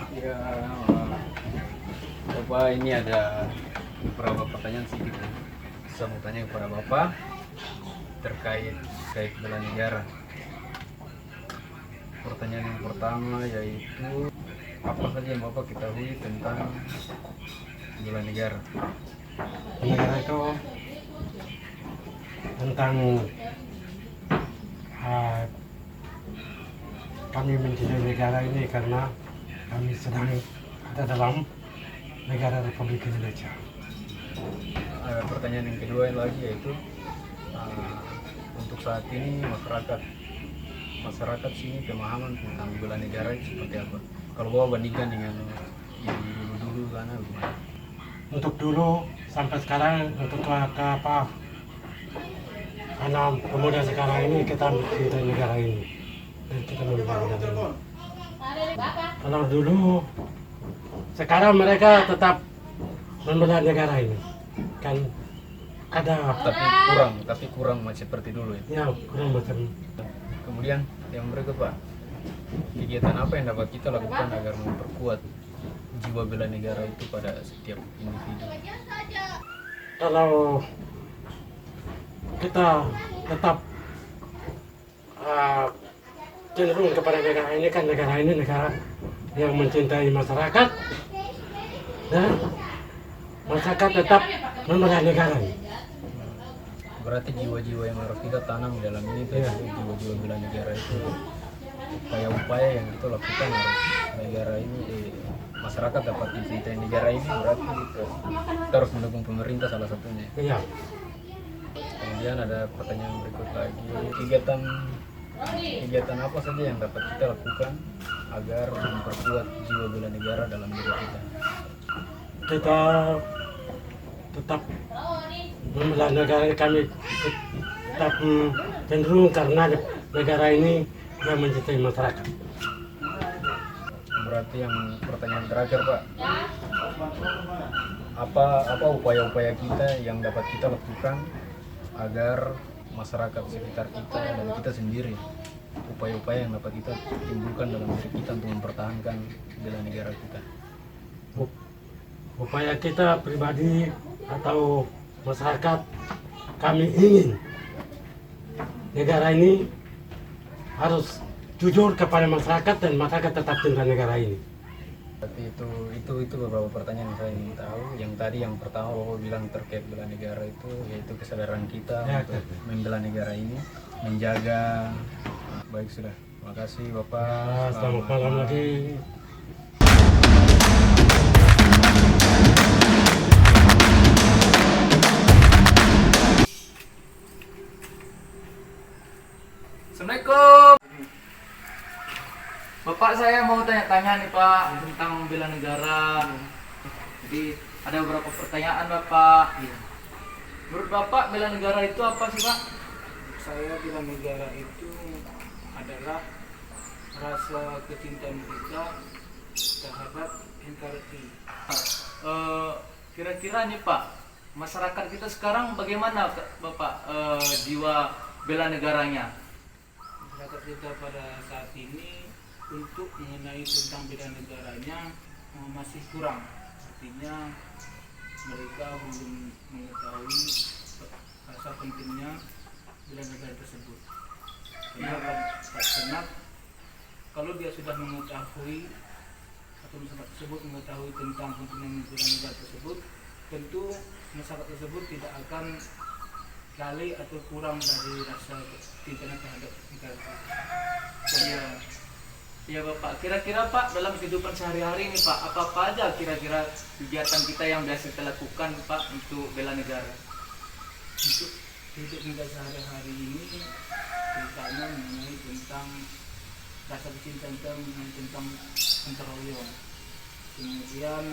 Pak? Ya, Bapak ini ada beberapa pertanyaan sedikit ya. Saya mau tanya kepada Bapak terkait bela negara. Pertanyaan yang pertama yaitu apa saja yang Bapak ketahui tentang bela negara? Negara itu tentang uh, kami mencintai negara ini karena kami sedang ada dalam negara Republik Indonesia. Ada pertanyaan yang kedua lagi yaitu untuk saat ini masyarakat sini pemahaman tentang bela negara itu seperti apa? Kalau Bapak bandingkan dengan yang dulu karena gimana? Untuk dulu sampai sekarang untuk ke apa? Karena pemuda sekarang ini kita mencintai negara ini dan kita membela negara ini. Kalau dulu, sekarang mereka tetap membela negara ini, kan ada tapi kurang masih seperti dulu ya. ya kurang macam. Kemudian yang berikut Pak, kegiatan apa yang dapat kita lakukan agar memperkuat jiwa bela negara itu pada setiap individu? Kalau kita tetap cenderung kepada negara ini, kan negara ini negara yang mencintai masyarakat dan masyarakat tetap membela negara ini. Berarti jiwa-jiwa yang harus kita tanam dalam ini tuh jiwa-jiwa bela negara itu, upaya-upaya yang kita lakukan harus negara ini masyarakat dapat mencintai negara ini, berarti kita harus mendukung pemerintah salah satunya. Iya. Kemudian ada pertanyaan berikut lagi, kegiatan apa saja yang dapat kita lakukan agar memperkuat jiwa bela negara dalam diri kita? Kita tetap membela negara, kami tetap cenderung karena negara ini yang mencintai masyarakat. Berarti yang pertanyaan terakhir Pak, apa upaya-upaya kita yang dapat kita lakukan agar masyarakat sekitar kita dan kita sendiri, upaya-upaya yang dapat kita timbulkan dalam diri kita untuk mempertahankan bela negara kita? Upaya kita pribadi atau masyarakat, kami ingin negara ini harus jujur kepada masyarakat dan masyarakat tetap cinta negara ini. Berarti itu beberapa pertanyaan yang saya ingin tahu. Yang tadi yang pertama Bapak bilang terkait bela negara itu yaitu kesadaran kita Ya, untuk membela negara ini, menjaga. Baik, sudah. Terima kasih Bapak. Selamat malam lagi. Assalamualaikum. Bapak, saya mau tanya-tanya nih Pak tentang bela negara. Jadi ada beberapa pertanyaan Bapak. Menurut Bapak bela negara itu apa sih Pak? Saya bela negara itu adalah rasa kecintaan kita terhadap NKRI. Kira-kira nih Pak, masyarakat kita sekarang bagaimana Bapak jiwa bela negaranya? Masyarakat kita pada saat ini untuk mengenai tentang bela negaranya masih kurang. Artinya mereka belum mengetahui rasa pentingnya bela negara tersebut. Karena kalau dia sudah mengetahui atau masyarakat tersebut mengetahui tentang pentingnya bela negara tersebut, tentu masyarakat tersebut tidak akan lalai atau kurang dari rasa cinta terhadap negara. Ya Bapak, kira-kira Pak dalam kehidupan sehari-hari ini Pak, apa aja kira-kira kegiatan kita yang biasa kita lakukan Pak untuk bela negara? Untuk hidup kita sehari-hari ini terutama mengenai tentang rasa kecintaan kita, mengenai tentang antara royong, kemudian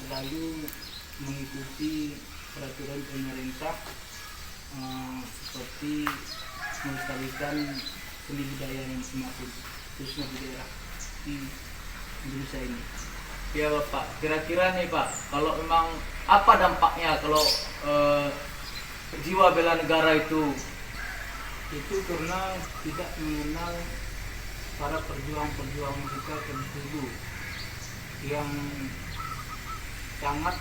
selalu mengikuti peraturan pemerintah seperti melestarikan seni budaya yang masing-masing, khususnya di daerah di Indonesia ini. Ya Bapak, kira-kira nih Pak, kalau memang apa dampaknya kalau jiwa bela negara itu? Itu karena tidak mengenal para perjuang-perjuang kita dulu yang sangat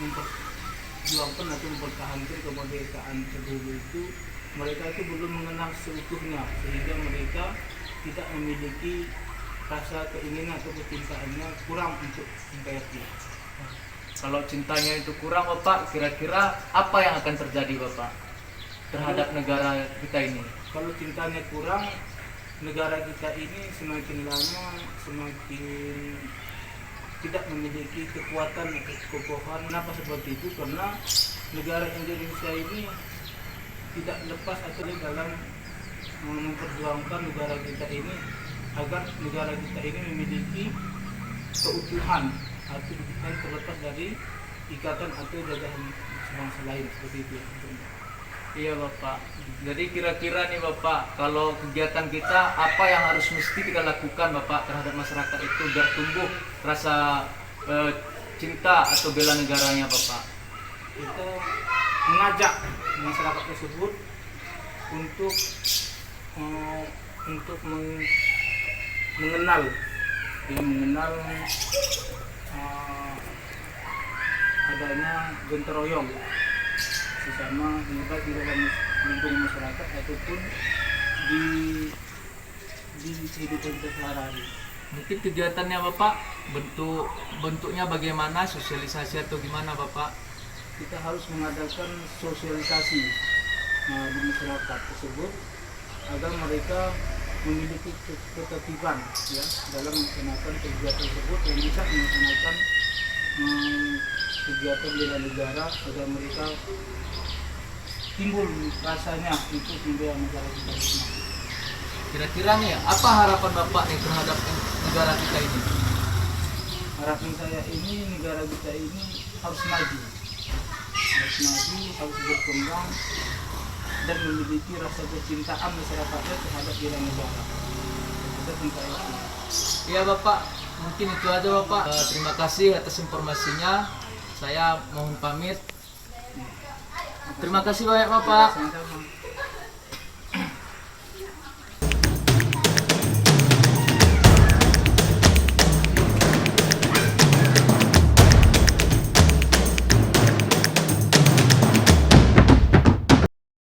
memperjuangkan atau mempertahankan kemerdekaan terdahulu itu. Mereka itu belum mengenal seutuhnya, sehingga mereka tidak memiliki rasa keinginan atau kecintaannya kurang untuk NKRI. Kalau cintanya itu kurang Bapak, kira-kira apa yang akan terjadi Bapak terhadap negara kita ini? Kalau cintanya kurang, negara kita ini semakin lama semakin tidak memiliki kekuatan atau kekokohan. Kenapa seperti itu? Karena negara Indonesia ini tidak lepas atau dalam memperjuangkan negara kita ini agar negara kita ini memiliki keutuhan atau bukan terlepas dari ikatan atau jajahan bangsa lain seperti itu. Iya Bapak. Jadi kira-kira nih Bapak, kalau kegiatan kita apa yang harus mesti kita lakukan Bapak terhadap masyarakat itu biar tumbuh rasa cinta atau bela negaranya Bapak? Kita mengajak masyarakat tersebut untuk mengenal adanya gotong royong sesama baik di dalam lingkungan masyarakat ataupun di kehidupan kita sehari-hari. Mungkin kegiatannya Bapak bentuknya bagaimana, sosialisasi atau gimana Bapak? Kita harus mengadakan sosialisasi di masyarakat tersebut agar mereka memiliki ketertiban ya dalam melaksanakan kegiatan tersebut yang bisa melaksanakan kegiatan bela negara agar mereka timbul rasanya untuk membela negara kita ini. Kira-kira nih apa harapan Bapak nih terhadap negara kita ini? Harapan saya ini negara kita ini harus maju, harus berkembang dan memiliki rasa kecintaan masyarakatnya terhadap bela negara. Iya Bapak, mungkin itu aja Bapak. Terima kasih atas informasinya. Saya mohon pamit. Terima kasih banyak Bapak. Sama-sama.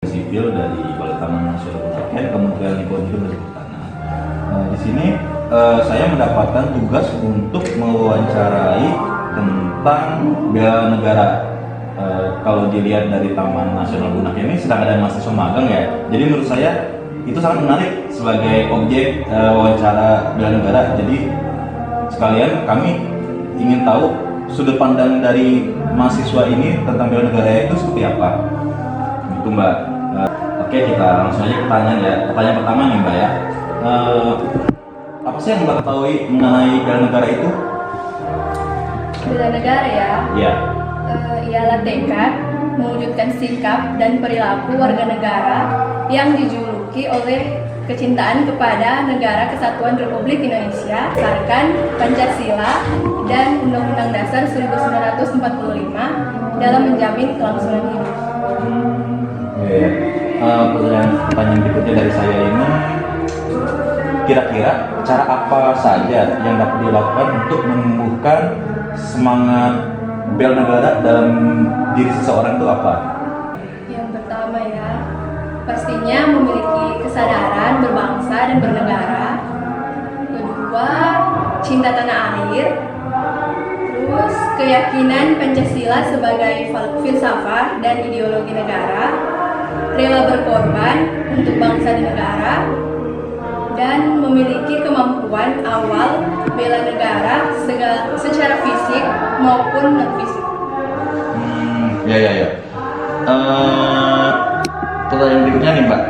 Sipil dari Balai Taman Nasional Bunaken, Kementerian Lingkungan Hidup dan Kehutanan. Di sini saya mendapatkan tugas untuk mewawancarai tentang bela negara. Kalau dilihat dari Taman Nasional Bunaken ini sedang ada mahasiswa magang ya. Jadi menurut saya itu sangat menarik sebagai objek wawancara bela negara. Jadi sekalian kami ingin tahu sudut pandang dari mahasiswa ini tentang bela negara itu seperti apa. Gitu Mbak. Oke, kita langsung aja ke pertanyaan ya. Pertanyaan pertama nih Mbak ya. Apa sih yang Mbak ketahui mengenai bela negara itu? Bela negara ya, Ya. ialah tekad mewujudkan sikap dan perilaku warga negara yang dijuluki oleh kecintaan kepada Negara Kesatuan Republik Indonesia, berdasarkan Pancasila dan Undang-Undang Dasar 1945 dalam menjamin kelangsungan hidup. Ya. Pertanyaan berikutnya dari saya ini, kira-kira cara apa saja yang dapat dilakukan untuk menumbuhkan semangat bela negara dalam diri seseorang itu apa? Yang pertama ya, pastinya memiliki kesadaran berbangsa dan bernegara. Kedua, cinta tanah air. Terus, keyakinan Pancasila sebagai filsafat dan ideologi negara. Rela berkorban untuk bangsa dan negara. Dan memiliki kemampuan awal bela negara secara fisik maupun non fisik. Ya. Pertanyaan berikutnya nih Mbak.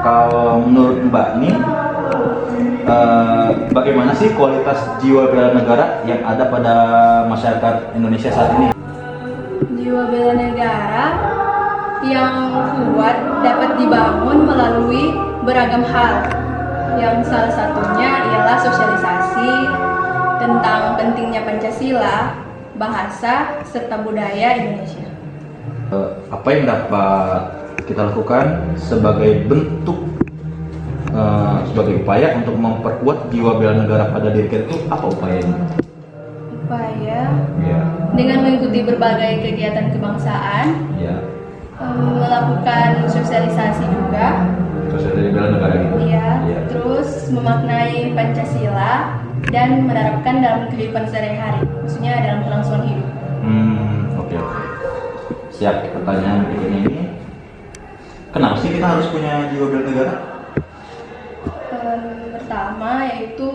Kalau menurut Mbak nih, bagaimana sih kualitas jiwa bela negara yang ada pada masyarakat Indonesia saat ini? Jiwa bela negara yang kuat dapat dibangun melalui beragam hal, yang salah satunya ialah sosialisasi tentang pentingnya Pancasila, bahasa, serta budaya Indonesia. Apa yang dapat kita lakukan sebagai bentuk sebagai upaya untuk memperkuat jiwa bela negara pada diri kita itu apa upayanya? Upaya Ya, dengan mengikuti berbagai kegiatan kebangsaan, ya. melakukan sosialisasi juga, Sosial dari bela negara gitu. ya, Ya. terus memaknai Pancasila dan menerapkan dalam kehidupan sehari-hari, maksudnya dalam kelangsungan hidup. Oke. Siap. Pertanyaan berikutnya ini, kenapa sih kita harus punya jiwa bela negara? Pertama yaitu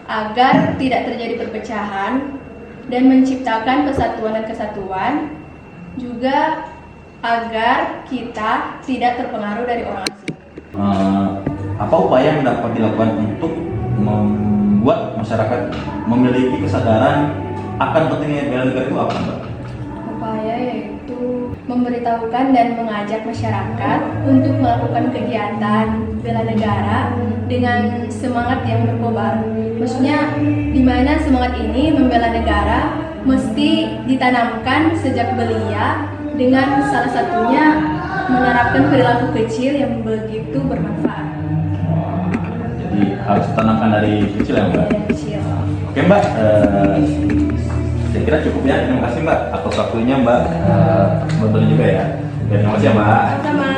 agar tidak terjadi perpecahan dan menciptakan persatuan dan kesatuan, juga agar kita tidak terpengaruh dari orang asing. Apa upaya yang dapat dilakukan untuk membuat masyarakat memiliki kesadaran akan pentingnya bela negara itu apa, Mbak? Upaya yaitu memberitahukan dan mengajak masyarakat untuk melakukan kegiatan bela negara dengan semangat yang berkobar. Maksudnya di mana semangat ini membela negara mesti ditanamkan sejak belia, dengan salah satunya menerapkan perilaku kecil yang begitu bermanfaat. Jadi harus ditanamkan dari kecil ya, Mbak? Dari kecil. Oke, Mbak. Saya kira cukup ya. Terima kasih, Mbak, atas waktunya, Mbak. Bantuan juga ya. Dan terima kasih ya, Mbak. Sama.